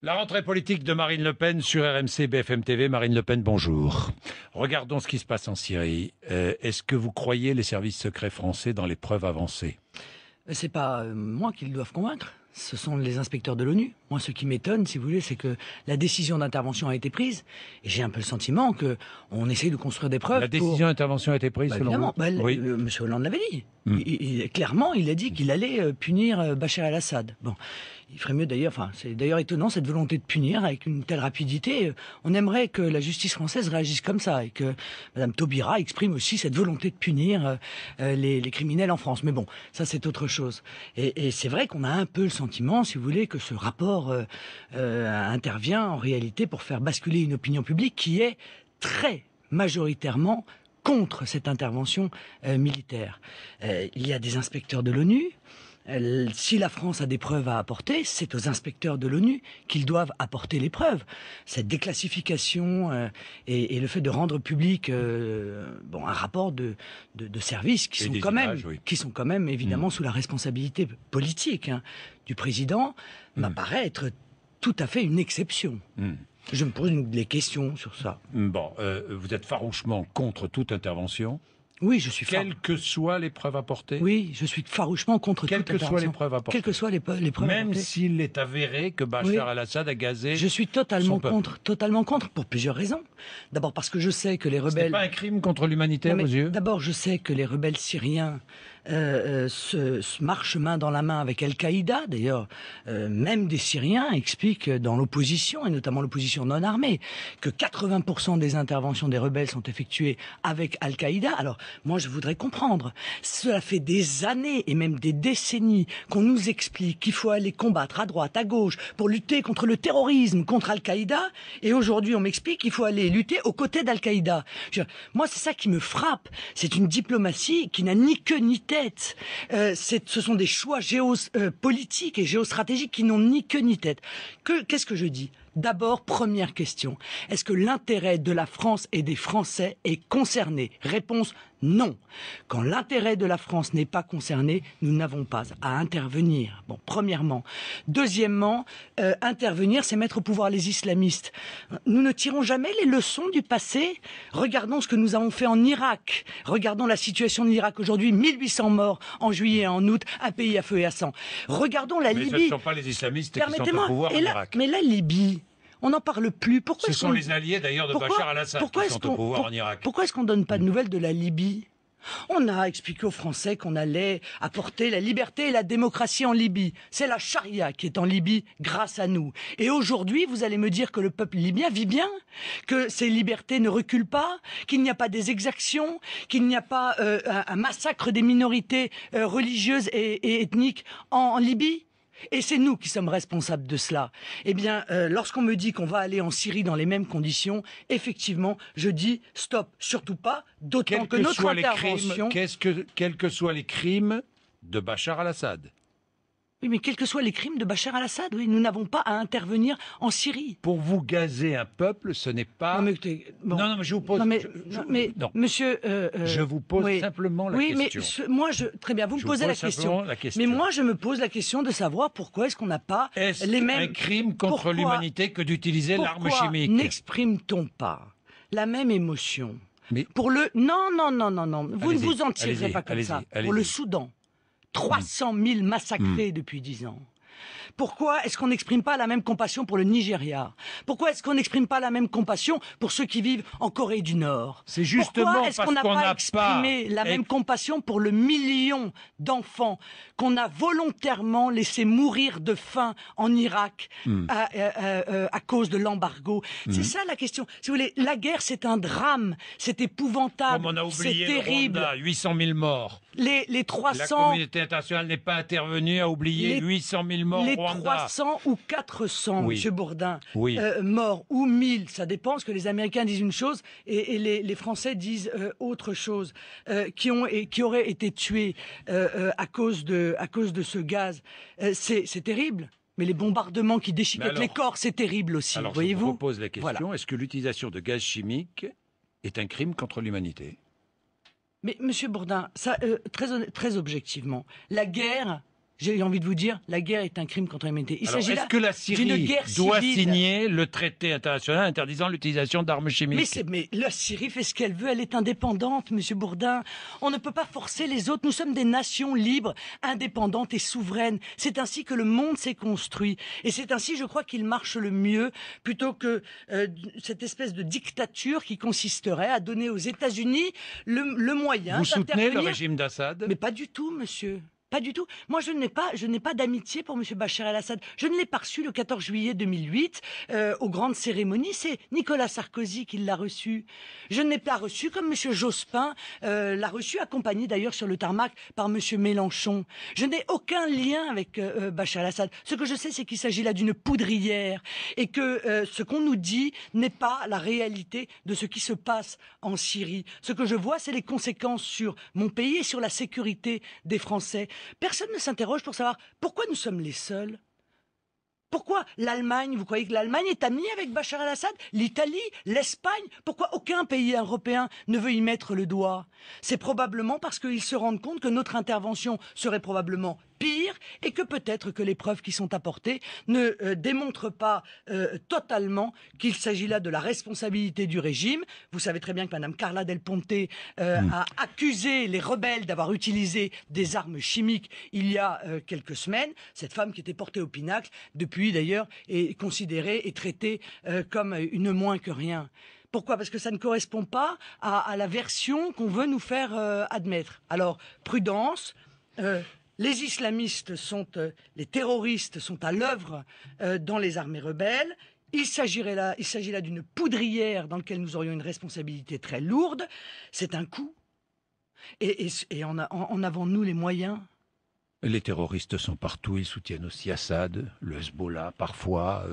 La rentrée politique de Marine Le Pen sur RMC BFM TV. Marine Le Pen, bonjour. Regardons ce qui se passe en Syrie. Est-ce que vous croyez les services secrets français dans les preuves avancées ? C'est pas moi qui le doivent convaincre. Ce sont les inspecteurs de l'ONU. Moi, ce qui m'étonne, si vous voulez, c'est que la décision d'intervention a été prise. Et j'ai un peu le sentiment que on essaye de construire des preuves. La décision d'intervention a été prise, selon vous ? Oui. Monsieur Hollande l'avait dit. Clairement, il a dit qu'il allait punir Bachar el-Assad. Bon, il ferait mieux d'ailleurs. Enfin, c'est d'ailleurs étonnant cette volonté de punir avec une telle rapidité. On aimerait que la justice française réagisse comme ça et que Madame Taubira exprime aussi cette volonté de punir les criminels en France. Mais bon, ça c'est autre chose. Et c'est vrai qu'on a un peu le sentiment, si vous voulez, que ce rapport intervient en réalité pour faire basculer une opinion publique qui est très majoritairement contre cette intervention militaire. Il y a des inspecteurs de l'ONU. Si la France a des preuves à apporter, c'est aux inspecteurs de l'ONU qu'ils doivent apporter les preuves. Cette déclassification et le fait de rendre public un rapport de services qui sont quand même évidemment sous la responsabilité politique du président m'apparaît être tout à fait une exception. Je me pose des questions sur ça. Vous êtes farouchement contre toute intervention. Oui, je suis quelles que soient les preuves apportées. Oui, je suis farouchement contre toute intervention. Quelles que soient les preuves apportées. Quelles que soient les preuves apportées. Même s'il est avéré que Bachar el-Assad a gazé. Je suis totalement contre, pour plusieurs raisons. D'abord parce que je sais que les rebelles. C'est pas un crime contre l'humanité à vos yeux ? D'abord, je sais que les rebelles syriens se marchent main dans la main avec Al-Qaïda. D'ailleurs, même des Syriens expliquent dans l'opposition, et notamment l'opposition non armée, que 80% des interventions des rebelles sont effectuées avec Al-Qaïda. Alors, moi, je voudrais comprendre. Cela fait des années et même des décennies qu'on nous explique qu'il faut aller combattre à droite, à gauche, pour lutter contre le terrorisme, contre Al-Qaïda. Et aujourd'hui, on m'explique qu'il faut aller lutter aux côtés d'Al-Qaïda. Moi, c'est ça qui me frappe. C'est une diplomatie qui n'a ni queue ni tête. Ce sont des choix politiques et géostratégiques qui n'ont ni queue ni tête. Qu'est-ce que je dis ? D'abord, première question. Est-ce que l'intérêt de la France et des Français est concerné ? Réponse non. Quand l'intérêt de la France n'est pas concerné, nous n'avons pas à intervenir. Bon, premièrement. Deuxièmement, intervenir, c'est mettre au pouvoir les islamistes. Nous ne tirons jamais les leçons du passé. Regardons ce que nous avons fait en Irak. Regardons la situation de l'Irak aujourd'hui. 1800 morts en juillet et en août. Un pays à feu et à sang. Regardons la Libye. Mais ce ne sont pas les islamistes qui sont au pouvoir en Irak. Mais la Libye... On n'en parle plus. Ce sont les alliés d'ailleurs de Bachar el-Assad qui sont au pouvoir en Irak. Pourquoi est-ce qu'on ne donne pas de nouvelles de la Libye ? On a expliqué aux Français qu'on allait apporter la liberté et la démocratie en Libye. C'est la charia qui est en Libye grâce à nous. Et aujourd'hui, vous allez me dire que le peuple libyen vit bien, que ses libertés ne reculent pas, qu'il n'y a pas des exactions, qu'il n'y a pas un massacre des minorités religieuses et ethniques en Libye ? Et c'est nous qui sommes responsables de cela. Eh bien, lorsqu'on me dit qu'on va aller en Syrie dans les mêmes conditions, effectivement, je dis stop, surtout pas, d'autant que notre intervention... Quels que soient les crimes de Bachar el-Assad. Oui, mais quels que soient les crimes de Bachar el-Assad, oui, nous n'avons pas à intervenir en Syrie. Pour vous gazer un peuple, ce n'est pas... Non, mais je vous pose... monsieur... je vous pose simplement la question. Mais très bien, vous me posez la question. Mais moi, je me pose la question de savoir pourquoi est-ce qu'on n'a pas les mêmes... Est-ce un crime contre l'humanité que d'utiliser l'arme chimique ? N'exprime-t-on pas la même émotion pour le... Non, vous ne vous en tirerez pas comme ça. Pour le Soudan. 300 000 massacrés depuis 10 ans. Pourquoi est-ce qu'on n'exprime pas la même compassion pour le Nigeria ? Pourquoi est-ce qu'on n'exprime pas la même compassion pour ceux qui vivent en Corée du Nord ? C'est justement Pourquoi est-ce qu'on n'a pas exprimé la même compassion pour le million d'enfants qu'on a volontairement laissé mourir de faim en Irak à cause de l'embargo ? C'est ça la question. Si vous voulez, la guerre, c'est un drame, c'est épouvantable, c'est terrible. Le Rwanda, 800 000 morts. Les 300... La communauté internationale n'est pas intervenue à oublier 800 000 morts au Rwanda. 300 ou 400, oui. Monsieur Bourdin, oui. Morts, ou 1000, ça dépend, parce que les Américains disent une chose et les Français disent autre chose, qui auraient été tués à cause de ce gaz. C'est terrible. Mais les bombardements qui déchiquettent les corps, c'est terrible aussi, voyez-vous. Je vous pose la question, est-ce que l'utilisation de gaz chimique est un crime contre l'humanité ? Mais Monsieur Bourdin, ça, très objectivement, la guerre J'ai envie de vous dire, la guerre est un crime contre l'humanité. Il Alors, s'agit est-ce que la Syrie doit signer le traité international interdisant l'utilisation d'armes chimiques? Mais la Syrie fait ce qu'elle veut, elle est indépendante, Monsieur Bourdin. On ne peut pas forcer les autres. Nous sommes des nations libres, indépendantes et souveraines. C'est ainsi que le monde s'est construit. Et c'est ainsi, je crois, qu'il marche le mieux, plutôt que cette espèce de dictature qui consisterait à donner aux États-Unis le moyen d'intervenir. Vous soutenez le régime d'Assad? Mais pas du tout, monsieur. Pas du tout. Moi, je n'ai pas d'amitié pour M. Bachar el-Assad. Je ne l'ai pas reçu le 14 juillet 2008 aux grandes cérémonies. C'est Nicolas Sarkozy qui l'a reçu. Je ne l'ai pas reçu comme M. Jospin l'a reçu, accompagné d'ailleurs sur le tarmac par M. Mélenchon. Je n'ai aucun lien avec Bachar el-Assad. Ce que je sais, c'est qu'il s'agit là d'une poudrière et que ce qu'on nous dit n'est pas la réalité de ce qui se passe en Syrie. Ce que je vois, c'est les conséquences sur mon pays et sur la sécurité des Français. Personne ne s'interroge pour savoir pourquoi nous sommes les seuls. Pourquoi l'Allemagne, vous croyez que l'Allemagne est amie avec Bachar el-Assad? L'Italie, l'Espagne, pourquoi aucun pays européen ne veut y mettre le doigt? C'est probablement parce qu'ils se rendent compte que notre intervention serait probablement pire et que peut-être que les preuves qui sont apportées ne démontrent pas totalement qu'il s'agit là de la responsabilité du régime. Vous savez très bien que Mme Carla Del Ponte a accusé les rebelles d'avoir utilisé des armes chimiques il y a quelques semaines. Cette femme qui était portée au pinacle, depuis d'ailleurs, est considérée et traitée comme une moins que rien. Pourquoi? Parce que ça ne correspond pas à la version qu'on veut nous faire admettre. Alors, prudence. Les islamistes les terroristes sont à l'œuvre dans les armées rebelles. Il s'agit là d'une poudrière dans laquelle nous aurions une responsabilité très lourde. C'est un coup. Et en avons-nous les moyens? Les terroristes sont partout, ils soutiennent aussi Assad, le Hezbollah parfois,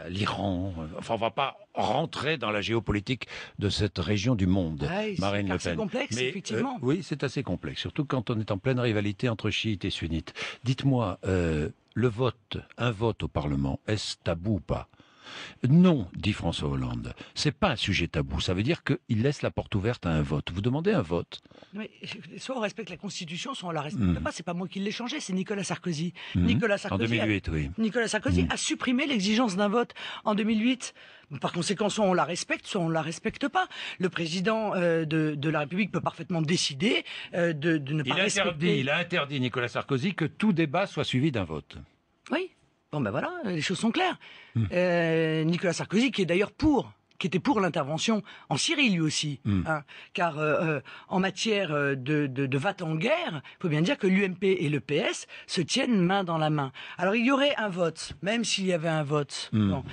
l'Iran. Enfin, on ne va pas rentrer dans la géopolitique de cette région du monde, Marine Le Pen. C'est complexe, effectivement. Oui, c'est assez complexe, surtout quand on est en pleine rivalité entre chiites et sunnites. Dites-moi, un vote au Parlement, est-ce tabou ou pas? Non, dit François Hollande. C'est pas un sujet tabou. Ça veut dire qu'il laisse la porte ouverte à un vote. Vous demandez un vote. Mais soit on respecte la Constitution, soit on la respecte pas. C'est pas moi qui l'ai changé, c'est Nicolas Sarkozy. Nicolas Sarkozy. En 2008, oui. Nicolas Sarkozy a supprimé l'exigence d'un vote en 2008. Par conséquent, soit on la respecte, soit on la respecte pas. Le président de la République peut parfaitement décider de ne pas respecter. Il a interdit, Nicolas Sarkozy, que tout débat soit suivi d'un vote. Oui. Bon ben voilà, les choses sont claires. Nicolas Sarkozy, qui était pour l'intervention en Syrie lui aussi, car en matière de va en guerre, il faut bien dire que l'UMP et le PS se tiennent main dans la main. Alors il y aurait un vote, même s'il y avait un vote. Bon,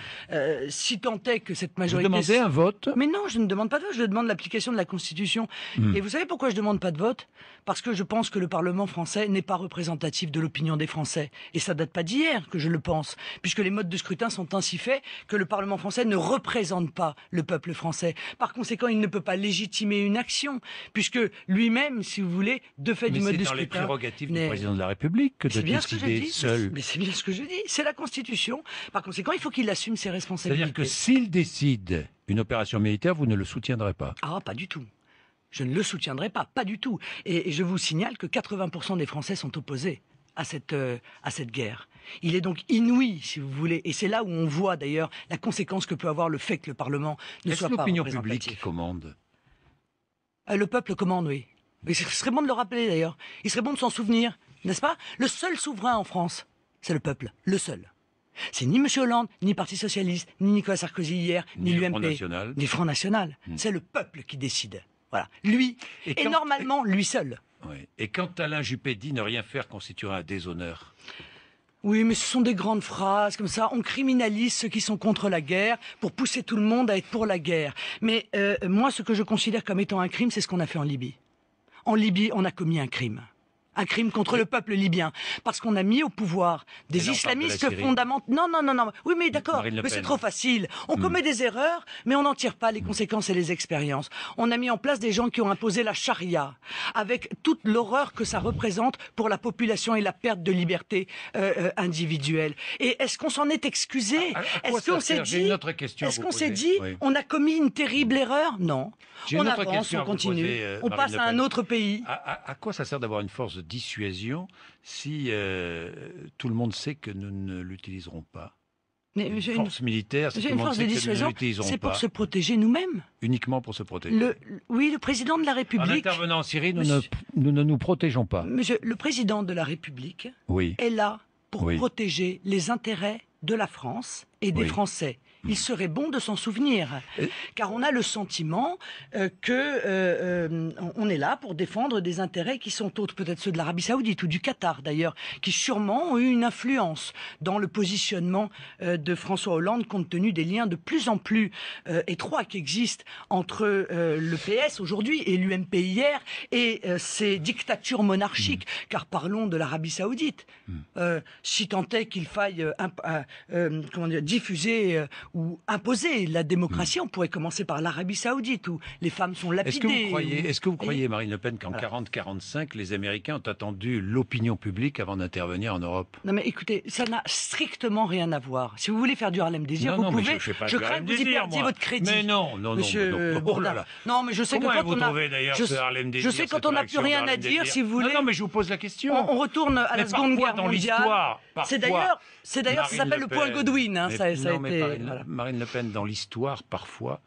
si tant est que cette majorité... Vous demandez un vote? Mais non, je ne demande pas de vote, je demande l'application de la Constitution. Et vous savez pourquoi je ne demande pas de vote? Parce que je pense que le Parlement français n'est pas représentatif de l'opinion des Français. Et ça date pas d'hier que je le pense, puisque les modes de scrutin sont ainsi faits que le Parlement français ne représente pas le peuple français. Par conséquent, il ne peut pas légitimer une action, puisque lui-même, si vous voulez, de fait du mode de scrutin... Mais c'est dans les prérogatives du président de la République que de décider seul. Mais c'est bien ce que je dis, c'est la Constitution. Par conséquent, il faut qu'il assume ses responsabilités. C'est-à-dire que s'il décide une opération militaire, vous ne le soutiendrez pas? Ah, pas du tout. Je ne le soutiendrai pas du tout. Et je vous signale que 80% des Français sont opposés à cette guerre. Il est donc inouï, si vous voulez, et c'est là où on voit d'ailleurs la conséquence que peut avoir le fait que le Parlement ne soit pas représentatif. Est-ce l'opinion publique commande? Le peuple commande, oui. Mais ce serait bon de le rappeler d'ailleurs. Il serait bon de s'en souvenir, n'est-ce pas? Le seul souverain en France, c'est le peuple, le seul. C'est ni M. Hollande, ni le Parti Socialiste, ni Nicolas Sarkozy hier, ni l'UMP, ni le Front National. C'est le peuple qui décide. Voilà, lui, et normalement, lui seul. Oui. Et quand Alain Juppé dit ne rien faire constituera un déshonneur? Oui, mais ce sont des grandes phrases comme ça. On criminalise ceux qui sont contre la guerre pour pousser tout le monde à être pour la guerre. Mais moi, ce que je considère comme étant un crime, c'est ce qu'on a fait en Libye. En Libye, on a commis un crime. Un crime contre le peuple libyen. Parce qu'on a mis au pouvoir des islamistes fondamentaux. Non. Oui, mais d'accord. Mais c'est trop facile. On commet des erreurs, mais on n'en tire pas les conséquences et les expériences. On a mis en place des gens qui ont imposé la charia, avec toute l'horreur que ça représente pour la population et la perte de liberté individuelle. Et est-ce qu'on s'en est excusé? Est-ce qu'on s'est dit, on a commis une terrible erreur? Non. On avance, on continue. On passe à un autre pays. À quoi ça sert d'avoir une force de de dissuasion si tout le monde sait que nous ne l'utiliserons pas. Mais Une force militaire, si tout le monde sait que nous ne l'utiliserons c'est pas. pour se protéger nous-mêmes. Uniquement pour se protéger. Oui, le président de la En République... intervenant en Syrie, nous ne nous protégeons pas. Monsieur, le président de la République Oui. est là pour Oui. protéger les intérêts de la France et des Oui. Français. Il serait bon de s'en souvenir, car on a le sentiment on est là pour défendre des intérêts qui sont autres, peut-être ceux de l'Arabie Saoudite ou du Qatar d'ailleurs, qui sûrement ont eu une influence dans le positionnement de François Hollande, compte tenu des liens de plus en plus étroits qui existent entre le PS aujourd'hui et l'UMP hier et ces dictatures monarchiques. Car parlons de l'Arabie Saoudite. Si tant est qu'il faille diffuser ou imposer la démocratie, on pourrait commencer par l'Arabie Saoudite, où les femmes sont lapidées. Est-ce que vous croyez, Marine Le Pen, qu'en 40-45, les Américains ont attendu l'opinion publique avant d'intervenir en Europe? Non mais écoutez, ça n'a strictement rien à voir. Si vous voulez faire du Harlem Désir, vous pouvez. Je crains que vous y perdiez votre crédit. Mais non, Monsieur Bourdin. Non, mais je sais que quand on a... trouvez d'ailleurs ce Harlem Désir? Je sais quand on n'a plus rien à dire, si vous voulez... Non, mais je vous pose la question. On retourne à la Seconde Guerre mondiale. C'est d'ailleurs, ça s'appelle le point Godwin. Hein, ça a été... Marine Le Pen, dans l'histoire, parfois...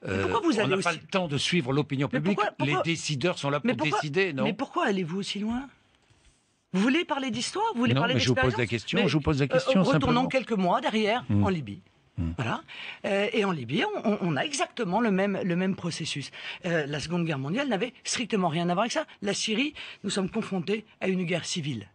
pourquoi vous allez on n'a pas le temps de suivre l'opinion publique. Les décideurs sont là pour décider, non? Mais pourquoi allez-vous aussi loin? Vous voulez parler d'histoire? Vous voulez parler d'expérience? Je vous pose la question, retournons simplement. quelques mois derrière, en Libye. Voilà. Et en Libye, on a exactement le même processus. La Seconde Guerre mondiale n'avait strictement rien à voir avec ça. La Syrie, nous sommes confrontés à une guerre civile.